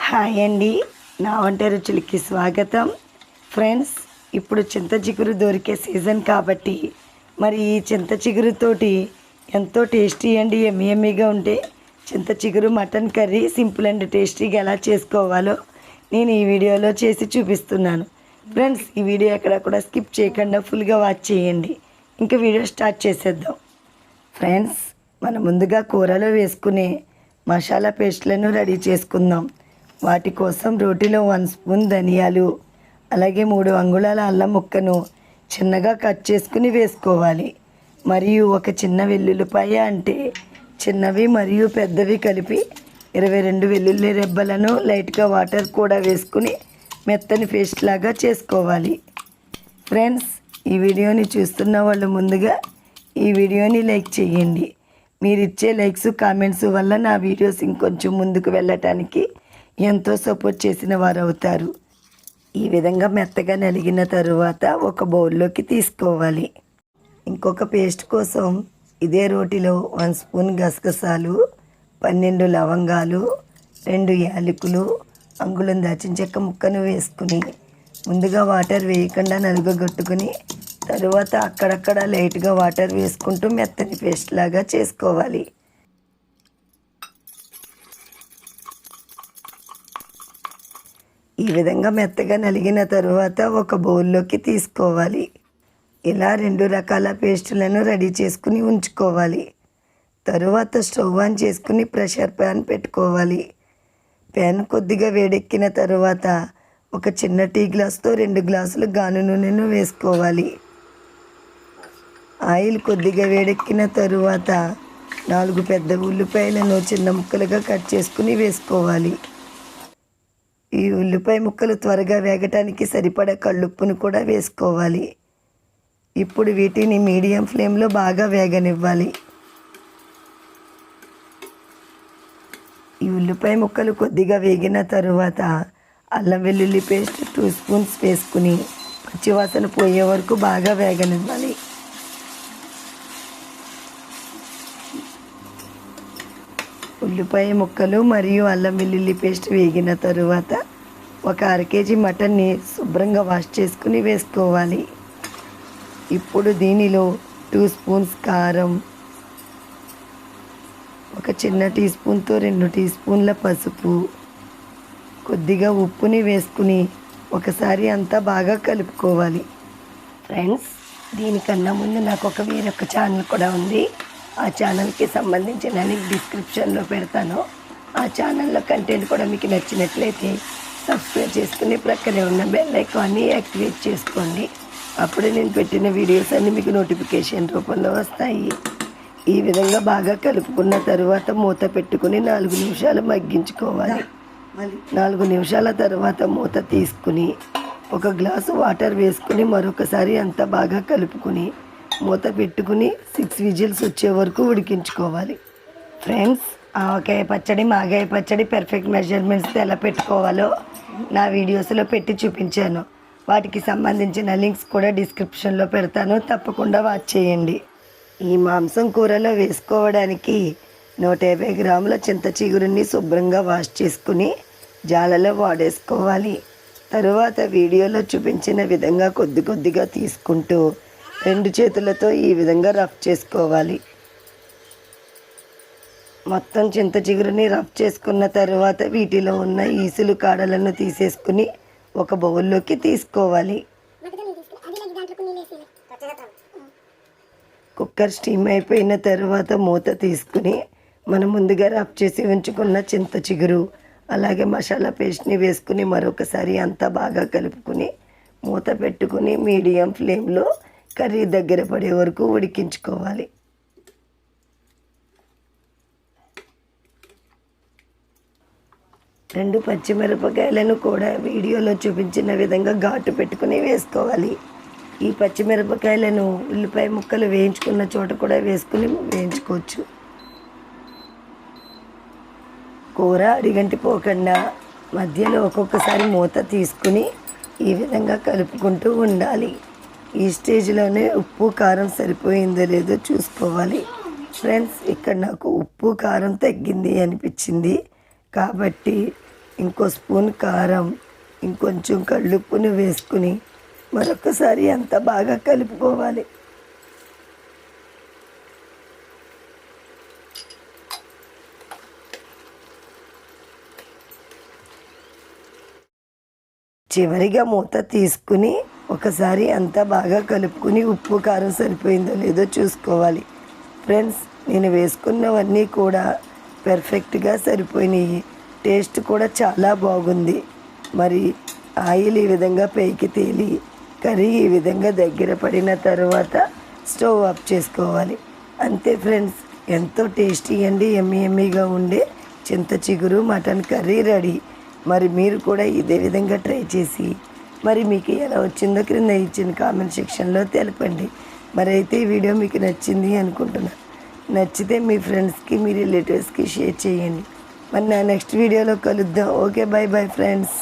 Hi అండి, నా వంట రుచులకి స్వాగతం. ఫ్రెండ్స్, ఇప్పుడు చింత చిగురు దొరికే సీజన్ కాబట్టి మరి ఈ చింత చిగురుతోటి ఎంతో టేస్టీ అండ్ ఎమ్మీగా ఉంటే చింత చిగురు మటన్ కర్రీ సింపుల్ అండ్ టేస్టీగా ఎలా చేసుకోవాలో నేను ఈ వీడియోలో చేసి చూపిస్తున్నాను. ఫ్రెండ్స్, ఈ వీడియో ఎక్కడ కూడా స్కిప్ చేయకుండా ఫుల్గా వాచ్ చేయండి. ఇంకా వీడియో స్టార్ట్ చేసేద్దాం. ఫ్రెండ్స్, మనం ముందుగా కూరలో వేసుకునే మసాలా పేస్ట్లను రెడీ చేసుకుందాం. వాటి కోసం రోటిలో 1 స్పూన్ ధనియాలు, అలాగే 3 అంగుళాల అల్లం ముక్కను చిన్నగా కట్ చేసుకుని వేసుకోవాలి. మరియు ఒక చిన్న వెల్లుల్లిపాయ, అంటే చిన్నవి మరియు పెద్దవి కలిపి 22 వెల్లుల్లి రెబ్బలను లైట్గా వాటర్ కూడా వేసుకుని మెత్తని పేస్ట్ లాగా చేసుకోవాలి. ఫ్రెండ్స్, ఈ వీడియోని చూస్తున్న వాళ్ళు ముందుగా ఈ వీడియోని లైక్ చేయండి. మీరు ఇచ్చే లైక్స్ కామెంట్స్ వల్ల నా వీడియోస్ ఇంకొంచెం ముందుకు వెళ్ళటానికి ఎంతో సపోర్ట్ చేసిన వారు అవుతారు. ఈ విధంగా మెత్తగా నలిగిన తరువాత ఒక బౌల్లోకి తీసుకోవాలి. ఇంకొక పేస్ట్ కోసం ఇదే రోటిలో 1 స్పూన్ గసగసాలు, 12 లవంగాలు, 2 యాలకులు, అంగుళం దాచిన చెక్క ముక్కను వేసుకుని ముందుగా వాటర్ వేయకుండా నలుగగొట్టుకుని తరువాత అక్కడక్కడ లైట్గా వాటర్ వేసుకుంటూ మెత్తని పేస్ట్ లాగా చేసుకోవాలి. ఈ విధంగా మెత్తగా నలిగిన తరువాత ఒక బౌల్లోకి తీసుకోవాలి. ఇలా 2 రకాల పేస్టులను రెడీ చేసుకుని ఉంచుకోవాలి. తరువాత స్టవ్ ఆన్ చేసుకుని ప్రెషర్ ప్యాన్ పెట్టుకోవాలి. ప్యాన్ కొద్దిగా వేడెక్కిన తరువాత ఒక చిన్న టీ గ్లాస్తో 2 గ్లాసులు గాను నూనెను వేసుకోవాలి. ఆయిల్ కొద్దిగా వేడెక్కిన తరువాత 4 పెద్ద ఉల్లిపాయలను చిన్న ముక్కలుగా కట్ చేసుకుని వేసుకోవాలి. ఈ ఉల్లిపాయ ముక్కలు త్వరగా వేగటానికి సరిపడా కళ్ళుప్పును కూడా వేసుకోవాలి. ఇప్పుడు వీటిని మీడియం ఫ్లేమ్లో బాగా వేగనివ్వాలి. ఈ ఉల్లిపాయ ముక్కలు కొద్దిగా వేగిన తరువాత అల్లం వెల్లుల్లి పేస్ట్ 2 స్పూన్స్ వేసుకుని పచ్చివాసన పోయే వరకు బాగా వేగనివ్వాలి. ఉల్లిపాయ ముక్కలు మరియు అల్లం వెల్లుల్లి పేస్ట్ వేగిన తరువాత ఒక 1/2 కేజీ మటన్ని శుభ్రంగా వాష్ చేసుకుని వేసుకోవాలి. ఇప్పుడు దీనిలో 2 స్పూన్స్ కారం, ఒక చిన్న టీ స్పూన్తో 2 టీ స్పూన్ల పసుపు, కొద్దిగా ఉప్పుని వేసుకుని ఒకసారి అంతా బాగా కలుపుకోవాలి. ఫ్రెండ్స్, దీనికన్నా ముందు నాకు వేరొక ఛానల్ కూడా ఉంది. ఆ ఛానల్కి సంబంధించిన లింక్ డిస్క్రిప్షన్లో పెడతాను. ఆ ఛానల్లో కంటెంట్ కూడా మీకు నచ్చినట్లయితే సబ్స్క్రైబ్ చేసుకుని ప్రక్కనే ఉన్న బెల్ ఐకాన్ని యాక్టివేట్ చేసుకోండి. అప్పుడే నేను పెట్టిన వీడియోస్ అన్నీ మీకు నోటిఫికేషన్ రూపంలో వస్తాయి. ఈ విధంగా బాగా కలుపుకున్న తరువాత మూత పెట్టుకుని 4 నిమిషాలు మగ్గించుకోవాలి. 4 నిమిషాల తర్వాత మూత తీసుకుని ఒక గ్లాసు వాటర్ వేసుకుని మరొకసారి అంతా బాగా కలుపుకుని మూత పెట్టుకుని 6 విజిల్స్ వచ్చే వరకు ఉడికించుకోవాలి. ఫ్రెండ్స్, ఆవకాయ పచ్చడి, మాగాయ పచ్చడి పర్ఫెక్ట్ మెజర్మెంట్స్తో ఎలా పెట్టుకోవాలో నా వీడియోస్లో పెట్టి చూపించాను. వాటికి సంబంధించిన లింక్స్ కూడా డిస్క్రిప్షన్లో పెడతాను, తప్పకుండా వాచ్ చేయండి. ఈ మాంసం కూరలో వేసుకోవడానికి 150 గ్రాముల చింత చిగురుని శుభ్రంగా వాష్ చేసుకుని జాలలో వాడేసుకోవాలి. తరువాత వీడియోలో చూపించిన విధంగా కొద్ది కొద్దిగా తీసుకుంటూ 2 చేతులతో ఈ విధంగా రఫ్ చేసుకోవాలి. మొత్తం చింత చిగురుని రఫ్ చేసుకున్న తరువాత వీటిలో ఉన్న ఈసులు కాడలను తీసేసుకుని ఒక బౌల్లోకి తీసుకోవాలి. కుక్కర్ స్టీమ్ అయిపోయిన తరువాత మూత తీసుకుని మనం ముందుగా రఫ్ చేసి ఉంచుకున్న చింత చిగురు అలాగే మసాలా పేస్ట్ని వేసుకుని మరొకసారి అంతా బాగా కలుపుకుని మూత పెట్టుకుని మీడియం ఫ్లేమ్లో కర్రీ దగ్గర పడే వరకు ఉడికించుకోవాలి. రెండు పచ్చిమిరపకాయలను కూడా వీడియోలో చూపించిన విధంగా ఘాటు పెట్టుకుని వేసుకోవాలి. ఈ పచ్చిమిరపకాయలను ఉల్లిపాయ ముక్కలు వేయించుకున్న చోట కూడా వేసుకుని వేయించుకోవచ్చు. కూర అడిగంటిపోకుండా మధ్యలో ఒక్కొక్కసారి మూత తీసుకుని ఈ విధంగా కలుపుకుంటూ ఉండాలి. ఈ స్టేజ్లోనే ఉప్పు కారం సరిపోయిందో లేదో చూసుకోవాలి. ఫ్రెండ్స్, ఇక్కడ నాకు ఉప్పు కారం తగ్గింది అనిపించింది కాబట్టి ఇంకో స్పూన్ కారం, ఇంకొంచెం కళ్ళుప్పుని వేసుకుని మరొకసారి అంతా బాగా కలుపుకోవాలి. చివరిగా మూత తీసుకుని ఒకసారి అంతా బాగా కలుపుకుని ఉప్పు కారం సరిపోయిందో లేదో చూసుకోవాలి. ఫ్రెండ్స్, నేను వేసుకున్నవన్నీ కూడా పెర్ఫెక్ట్గా సరిపోయినాయి. టేస్ట్ కూడా చాలా బాగుంది. మరి ఆయిల్ ఈ విధంగా పైకి తేలి కర్రీ ఈ విధంగా దగ్గర పడిన తర్వాత స్టవ్ ఆఫ్ చేసుకోవాలి. అంతే ఫ్రెండ్స్, ఎంతో టేస్టీ అండి ఎమ్మీగా ఉండే చింత చిగురు మటన్ కర్రీ రెడీ. మరి మీరు కూడా ఇదే విధంగా ట్రై చేసి మరి మీకు ఎలా వచ్చిందో క్రింద ఇచ్చిన కామెంట్ సెక్షన్లో తెలపండి. మరి అయితే ఈ వీడియో మీకు నచ్చింది అనుకుంటున్నాను. నచ్చితే మీ ఫ్రెండ్స్కి మీ రిలేటివ్స్కి షేర్ చేయండి. మరి నా నెక్స్ట్ వీడియోలో కలుద్దాం. Okay, bye friends.